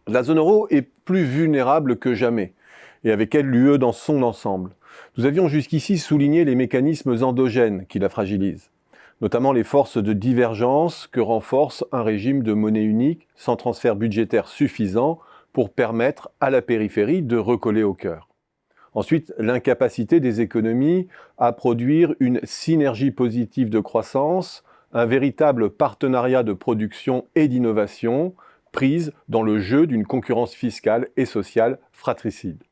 La zone euro est plus vulnérable que jamais, et avec elle l'UE dans son ensemble. Nous avions jusqu'ici souligné les mécanismes endogènes qui la fragilisent, notamment les forces de divergence que renforce un régime de monnaie unique sans transfert budgétaire suffisant pour permettre à la périphérie de recoller au cœur. Ensuite, l'incapacité des économies à produire une synergie positive de croissance, un véritable partenariat de production et d'innovation, prise dans le jeu d'une concurrence fiscale et sociale fratricide.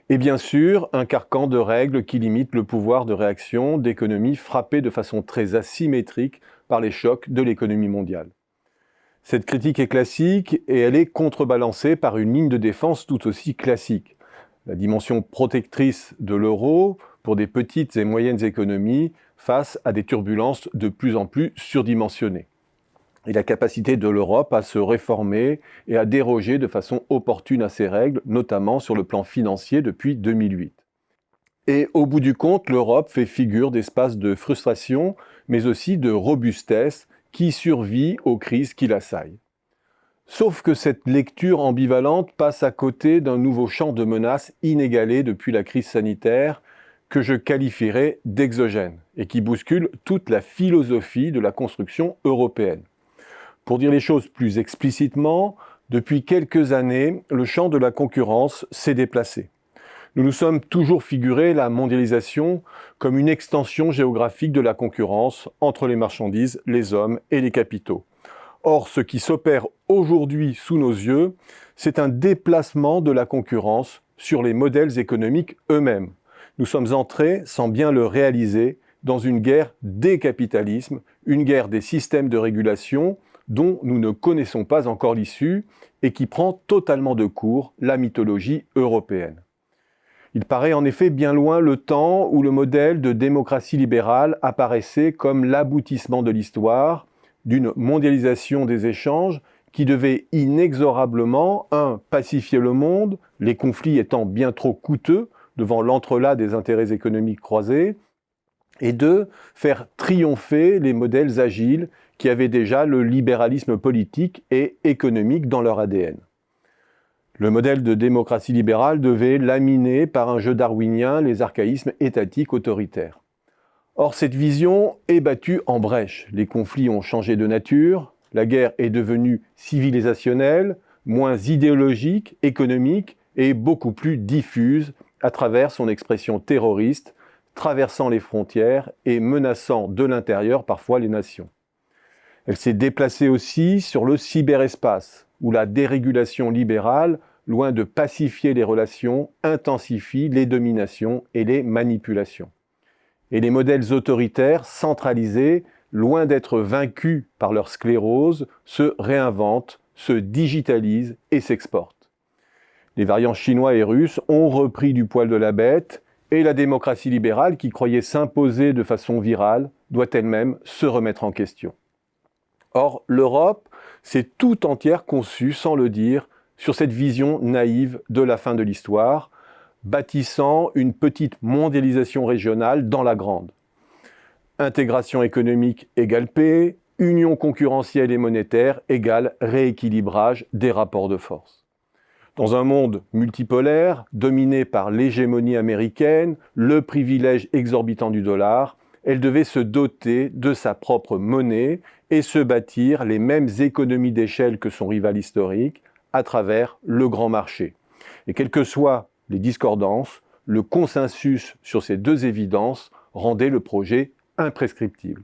Et bien sûr, un carcan de règles qui limite le pouvoir de réaction d'économies frappées de façon très asymétrique par les chocs de l'économie mondiale. Cette critique est classique et elle est contrebalancée par une ligne de défense tout aussi classique. La dimension protectrice de l'euro pour des petites et moyennes économies face à des turbulences de plus en plus surdimensionnées. Et la capacité de l'Europe à se réformer et à déroger de façon opportune à ces règles, notamment sur le plan financier depuis 2008. Et au bout du compte, l'Europe fait figure d'espace de frustration, mais aussi de robustesse qui survit aux crises qui l'assaillent. Sauf que cette lecture ambivalente passe à côté d'un nouveau champ de menaces inégalé depuis la crise sanitaire que je qualifierais d'exogène et qui bouscule toute la philosophie de la construction européenne. Pour dire les choses plus explicitement, depuis quelques années, le champ de la concurrence s'est déplacé. Nous nous sommes toujours figuré la mondialisation comme une extension géographique de la concurrence entre les marchandises, les hommes et les capitaux. Or, ce qui s'opère aujourd'hui sous nos yeux, c'est un déplacement de la concurrence sur les modèles économiques eux-mêmes. Nous sommes entrés, sans bien le réaliser, dans une guerre des capitalismes, une guerre des systèmes de régulation dont nous ne connaissons pas encore l'issue et qui prend totalement de court la mythologie européenne. Il paraît en effet bien loin le temps où le modèle de démocratie libérale apparaissait comme l'aboutissement de l'histoire, d'une mondialisation des échanges qui devait inexorablement, 1. Pacifier le monde, les conflits étant bien trop coûteux devant l'entrelac des intérêts économiques croisés, et 2. Faire triompher les modèles agiles qui avaient déjà le libéralisme politique et économique dans leur ADN. Le modèle de démocratie libérale devait laminer par un jeu darwinien les archaïsmes étatiques autoritaires. Or, cette vision est battue en brèche. Les conflits ont changé de nature, la guerre est devenue civilisationnelle, moins idéologique, économique et beaucoup plus diffuse à travers son expression terroriste, traversant les frontières et menaçant de l'intérieur parfois les nations. Elle s'est déplacée aussi sur le cyberespace, où la dérégulation libérale, loin de pacifier les relations, intensifie les dominations et les manipulations. Et les modèles autoritaires, centralisés, loin d'être vaincus par leur sclérose, se réinventent, se digitalisent et s'exportent. Les variants chinois et russes ont repris du poil de la bête et la démocratie libérale, qui croyait s'imposer de façon virale, doit elle-même se remettre en question. Or, l'Europe s'est tout entière conçue, sans le dire, sur cette vision naïve de la fin de l'histoire, bâtissant une petite mondialisation régionale dans la grande. Intégration économique égale paix, union concurrentielle et monétaire égale rééquilibrage des rapports de force. Dans un monde multipolaire, dominé par l'hégémonie américaine, le privilège exorbitant du dollar, elle devait se doter de sa propre monnaie et se bâtir les mêmes économies d'échelle que son rival historique à travers le grand marché. Et quelles que soient les discordances, le consensus sur ces deux évidences rendait le projet imprescriptible.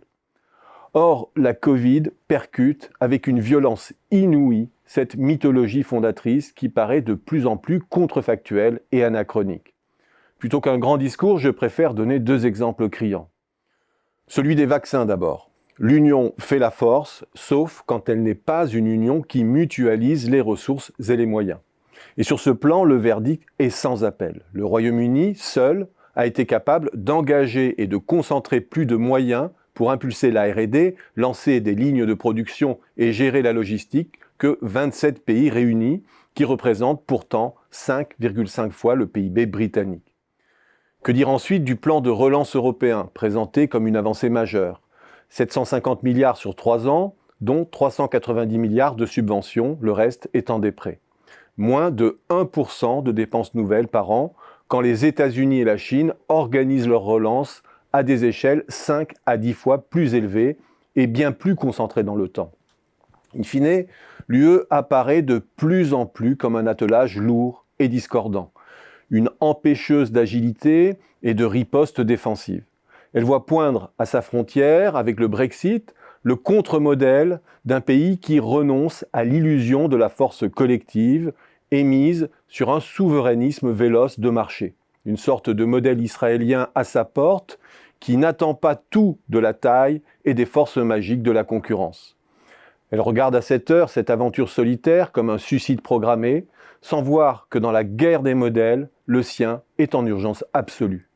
Or, la Covid percute avec une violence inouïe cette mythologie fondatrice qui paraît de plus en plus contrefactuelle et anachronique. Plutôt qu'un grand discours, je préfère donner deux exemples criants. Celui des vaccins d'abord. L'union fait la force, sauf quand elle n'est pas une union qui mutualise les ressources et les moyens. Et sur ce plan, le verdict est sans appel. Le Royaume-Uni, seul, a été capable d'engager et de concentrer plus de moyens pour impulser la R&D, lancer des lignes de production et gérer la logistique que 27 pays réunis, qui représentent pourtant 5,5 fois le PIB britannique. Que dire ensuite du plan de relance européen, présenté comme une avancée majeure ? 750 milliards sur 3 ans, dont 390 milliards de subventions, le reste étant des prêts. moins de 1% de dépenses nouvelles par an, quand les États-Unis et la Chine organisent leur relance à des échelles 5 à 10 fois plus élevées et bien plus concentrées dans le temps. In fine, l'UE apparaît de plus en plus comme un attelage lourd et discordant, une empêcheuse d'agilité et de riposte défensive. Elle voit poindre à sa frontière, avec le Brexit, le contre-modèle d'un pays qui renonce à l'illusion de la force collective et mise sur un souverainisme véloce de marché. Une sorte de modèle israélien à sa porte qui n'attend pas tout de la taille et des forces magiques de la concurrence. Elle regarde à cette heure cette aventure solitaire comme un suicide programmé, sans voir que dans la guerre des modèles, le sien est en urgence absolue.